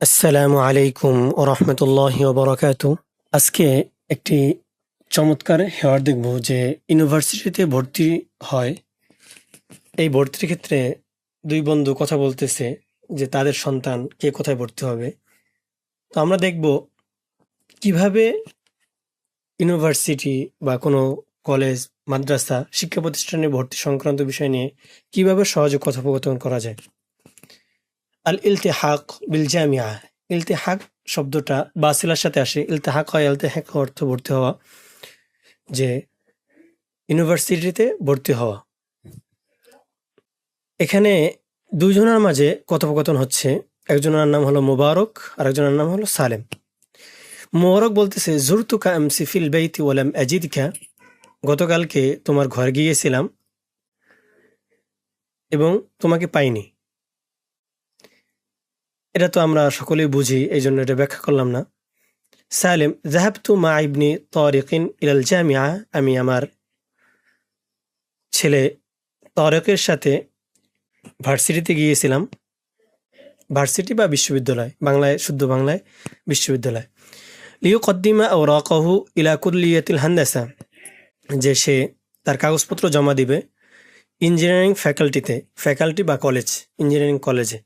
আসসালামু আলাইকুম ওরহমতুল্লাহি ওবরাকাতু। আজকে একটি চমৎকার হেওয়ার দেখব যে ইউনিভার্সিটিতে ভর্তি হয়। এই ভর্তির ক্ষেত্রে দুই বন্ধু কথা বলতেছে যে তাদের সন্তান কে কোথায় ভর্তি হবে। তো আমরা দেখব কিভাবে ইউনিভার্সিটি বা কোনো কলেজ, মাদ্রাসা, শিক্ষা প্রতিষ্ঠানে ভর্তি সংক্রান্ত বিষয় নিয়ে কিভাবে সহজে কথোপকথন করা যায়। আল ইলতিহাক বিল জামিয়া। ইলতিহাক শব্দটা বাসিলার সাথে আসে। ইলতিহাক হয় ইলতিহাক অর্থ ভর্তি হওয়া, যে ইউনিভার্সিটিতে ভর্তি হওয়া। এখানে দুইজনের মাঝে কথোপকথন হচ্ছে। একজনের নাম হলো মুবারক আর একজনের নাম হলো সালেম। মুবারক বলতেছে, জুরতুকা আমসি ফিল বাইতি ওয়ালাম আজিদকা। গতকালকে তোমার ঘর গিয়েছিলাম এবং তোমাকে পাইনি। এটা তো আমরা সকলেই বুঝি, এই জন্য এটা ব্যাখ্যা করলাম না। সালেম, যাহাবতু মা ইবনি তারিকিন ইলাল জামিয়া। আমি আমার ছেলে তারেকের সাথে ভার্সিটিতে গিয়েছিলাম। ভার্সিটি বা বিশ্ববিদ্যালয়, বাংলায় শুদ্ধ বাংলায় বিশ্ববিদ্যালয়। লিউকদ্দিমা আওরাকাহু ইলা কুল্লিয়াতিল হান্দাসা। যে সে তার কাগজপত্র জমা দিবে ইঞ্জিনিয়ারিং ফ্যাকাল্টিতে, ফ্যাকাল্টি বা কলেজ, ইঞ্জিনিয়ারিং কলেজে।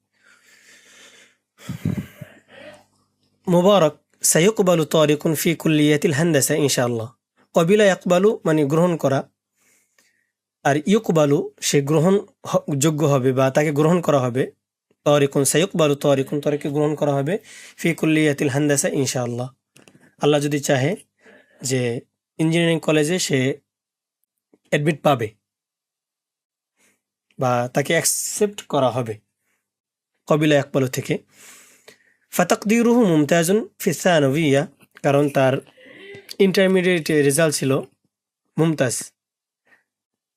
মুবারক, সাইয়ুকবালু তারিকুন ফি কুল্লিয়াতিল হান্দাসা ইনশাআল্লাহ। কবিলা ইয়াকবালু মানে গ্রহণ করা, আর ইউকবালু সে গ্রহণ যোগ্য হবে বা তাকে গ্রহণ করা হবে। তারিকুন সাইয়ুকবালু তারিকুন, তারিকে গ্রহণ করা হবে ফি কুল্লিয়াতিল হান্দাসা ইনশাআল্লাহ। আল্লাহ যদি চাহে যে ইঞ্জিনিয়ারিং কলেজে সে অ্যাডমিট পাবে বা তাকে অ্যাকসেপ্ট করা হবে কবিলা একবালু থেকে। ফাতাকদিরুহু মুমতাজুন ফি সানাবিয়া, কারণ তার ইন্টারমিডিয়েট রেজাল্ট ছিল মুমতাজ।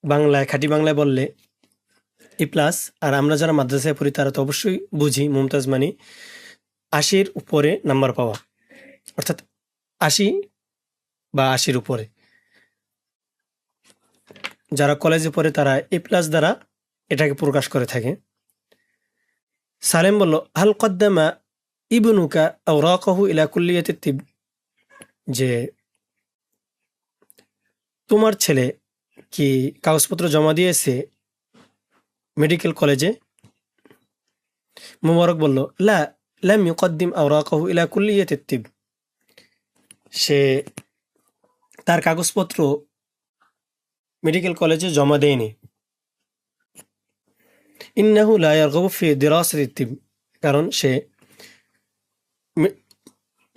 বাংলায়, খাঁটি বাংলায় বললে এ প্লাস। আর আমরা যারা মাদ্রাসায় পড়ি তারা তো অবশ্যই বুঝি মুমতাজ মানে ৮০-র উপরে নাম্বার পাওয়া, অর্থাৎ ৮০ বা ৮০-র উপরে। যারা কলেজে পড়ে তারা এ প্লাস দ্বারা এটাকে প্রকাশ করে থাকে। সালেম বলল, হাল কদ্দামা ইবনুকা আওরাকাহু ইলা কুল্লিয়াতিত তিব। যে তোমার ছেলে কি কাগজপত্র জমা দিয়েছে মেডিকেল কলেজে? মুবারক বলল, লা লাম ইউকদ্দিম আওরাকাহু ইলা কুল্লিয়াতিত তিব। সে তার কাগজপত্র মেডিকেল কলেজে জমা দেয়নি। ইন্নাহু লা ইয়ারগাবু ফি দিরাসাতিত তিব, কারণ সে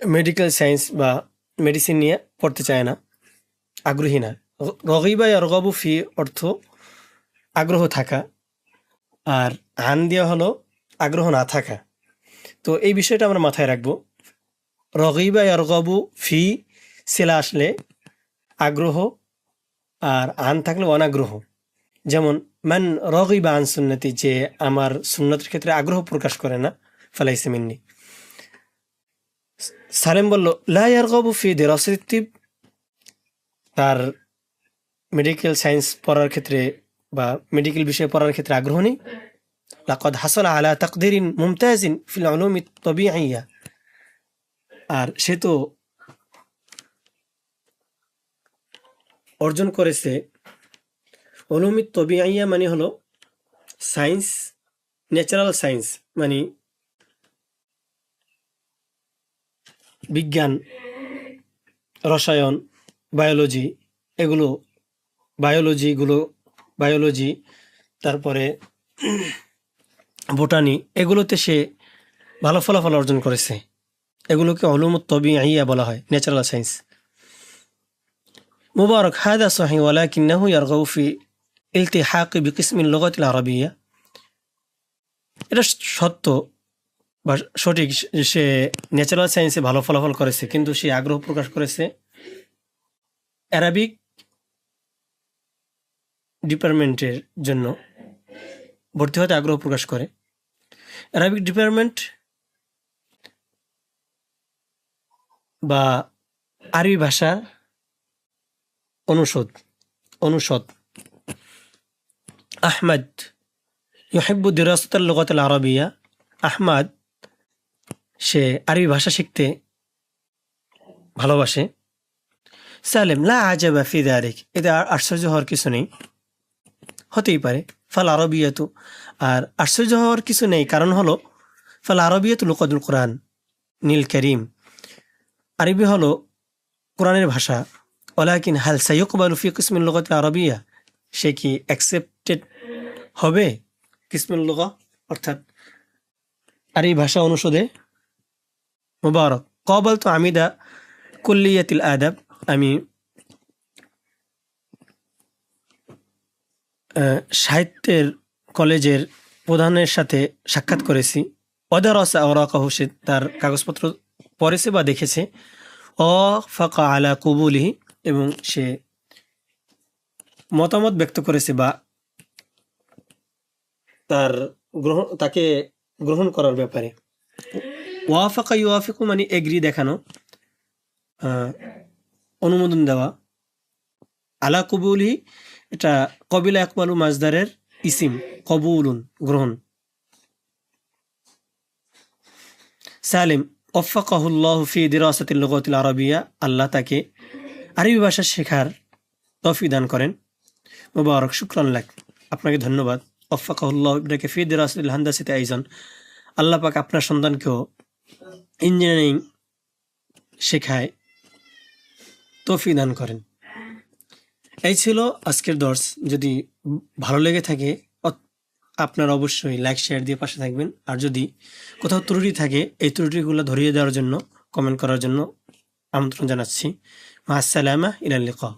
মেডিকেল সায়েন্স বা মেডিসিন নিয়ে পড়তে চায় না, আগ্রহী না। রগিবা ইয়ারগাবু ফি অর্থ আগ্রহ থাকা, আর আন দেওয়া হলো আগ্রহ না থাকা। তো এই বিষয়টা আমরা মাথায় রাখবো। রগিবা ইয়ারগাবু ফি সেলা আসলে আগ্রহ, আর আন থাকলে অনাগ্রহ। যেমন মান রগিবা আন সুন্নতি, যে আমার সুন্নতের ক্ষেত্রে আগ্রহ প্রকাশ করে না, ফালাইসা মিন্নি। সালেম বলল, লা ইয়ারগাবু ফি দিরাসাতিত তিব, তার মেডিকেল সায়েন্স পড়ার ক্ষেত্রে বা মেডিকেল বিষয়ে পড়ার ক্ষেত্রে আগ্রহ নেই। লাকাদ হাসালা আলা তাকদিরিন মুমতাজিন ফিল উলুমি তাবিঈয়া। আর সে তো অর্জন করেছে উলুমি তাবিঈয়া, মানে হলো সায়েন্স, ন্যাচারাল সায়েন্স মানে বিজ্ঞান, রসায়ন, বায়োলজি, এগুলো বায়োলজি, তারপরে বোটানি, এগুলোতে সে ভালো ফলাফল অর্জন করেছে। এগুলোকে উলুমুত তাবিঈয়া বলা হয়, ন্যাচারাল সায়েন্স। মুবারক, হাদা সহিহ ওয়ালাকিন্নাহু ইয়ারগাবু ফি ইলতিহাকি বিকিসমিল লুগাতিল আরাবিয়া। এটা সত্য বা সঠিক, সে ন্যাচারাল সায়েন্সে ভালো ফলাফল করেছে, কিন্তু সে আগ্রহ প্রকাশ করেছে অ্যারাবিক ডিপার্টমেন্টের জন্য ভর্তি হতে আগ্রহ প্রকাশ করে। অ্যারাবিক ডিপার্টমেন্ট বা আরবি ভাষা অনুষদ। আহমদ ইউহিব্বু দিরাসাতাল লুগাতিল আরাবিয়া। আহমদ সে আরবি ভাষা শিখতে ভালোবাসে। সালেম লা আজাবা ফি যালিক, এতে আশ্চর্য হওয়ার কিছু নেই, হতেই পারে। ফাল আরবিয়াতু, আর আশ্চর্য হওয়ার কিছু নেই কারণ হলো ফাল আরবিয়াতু লুকাতুল কোরআন নীল করিম, আরবি হলো কোরআনের ভাষা। ওয়ালাকিন হাল সাইয়ুকবালু ফি কিসমিল লুগাতিল আরবিয়া, সে কি অ্যাকসেপ্টেড হবে কিসমিল লুগা অর্থাৎ আরবি ভাষা অনুষদে? মুবারক কবাল তো আমিদা কুল্লিয়াতিল আদাব, আমি সাহিত্যের কলেজের প্রধানের সাথে সাক্ষাৎ করেছি। অদারসা ওরাকাহু, সে তার কাগজপত্র পড়েছে বা দেখেছে। অ ফাকা আলা কবুলিহি, এবং সে মতামত ব্যক্ত করেছে বা তাকে গ্রহণ করার ব্যাপারে। ওয়াফাকা ইউয়াফিকু মানে এগ্রি দেখানো, অনুমোদন দেওয়া। আলা কবুলহি, এটা কবিলা একবালু মাজদারের ইসিম, কবুলুন গ্রহণ। সালিম ওয়াফাকাহুল্লাহু ফি দিরাসাতিল লুগাতিল আরাবিয়া, আল্লাহ তাকে আরবি ভাষা শেখার তৌফিক দান করেন। মুবারক শুকরান লাক, আপনাকে ধন্যবাদ। ওয়াফাকাহুল্লাহু ইবনাকে ফি দিরাসাতিল হান্দাসাতি আইজান, আল্লাহ পাক আপনার সন্তানকেও ইঞ্জিনিয়ারিং শেখায় তৌফিক দান করেন। এই ছিল আজকের দর্স। যদি ভালো লেগে থাকে আপনারা অবশ্যই লাইক শেয়ার দিয়ে পাশে থাকবেন। আর যদি কোথাও ত্রুটি থাকে এই ত্রুটিগুলো ধরিয়ে দেওয়ার জন্য কমেন্ট করার জন্য আমন্ত্রণ জানাচ্ছি। মা আসসালামা ইলাল লিকা।